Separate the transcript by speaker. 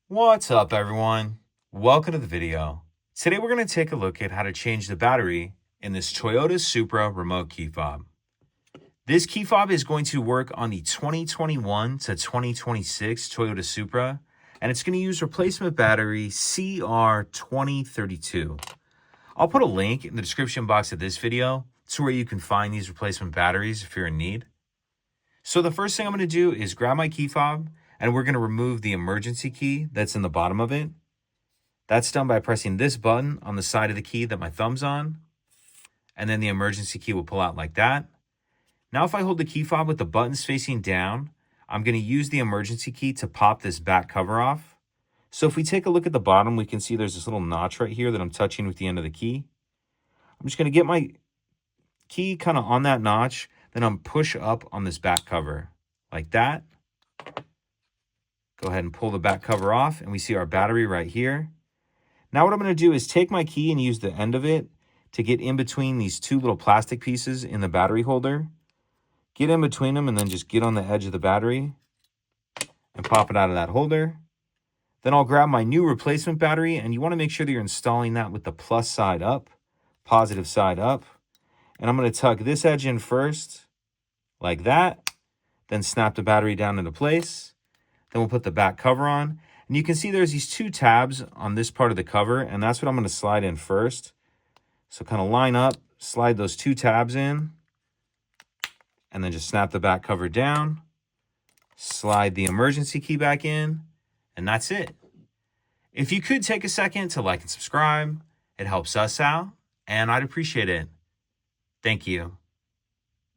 Speaker 1: What's up, everyone? Welcome to the video. Today we're going to take a look at how to change the battery in this Toyota Supra remote key fob. This key fob is going to work on the 2021 to 2026 Toyota Supra, and it's going to use replacement battery CR2032. I'll put a link in the description box of this video to where you can find these replacement batteries if you're in need. So the first thing I'm going to do is grab my key fob, and we're going to remove the emergency key that's in the bottom of it. That's done by pressing this button on the side of the key that my thumb's on, and then the emergency key will pull out like that. Now if I hold the key fob with the buttons facing down, I'm going to use the emergency key to pop this back cover off. So if we take a look at the bottom, we can see there's this little notch right here that I'm touching with the end of the key. I'm just going to get my key kind of on that notch, then I'm push up on this back cover like that. Go ahead and pull the back cover off, and we see our battery right here. Now what I'm going to do is take my key and use the end of it to get in between these two little plastic pieces in the battery holder. Get in between them and then just get on the edge of the battery and pop it out of that holder. Then I'll grab my new replacement battery, and you want to make sure that you're installing that with the plus side up, positive side up. And I'm going to tuck this edge in first, like that. Then snap the battery down into place. Then we'll put the back cover on. And you can see there's these two tabs on this part of the cover, and that's what I'm going to slide in first. So kind of line up, slide those two tabs in, and then just snap the back cover down, slide the emergency key back in, and that's it. If you could take a second to like and subscribe, it helps us out, and I'd appreciate it. Thank you.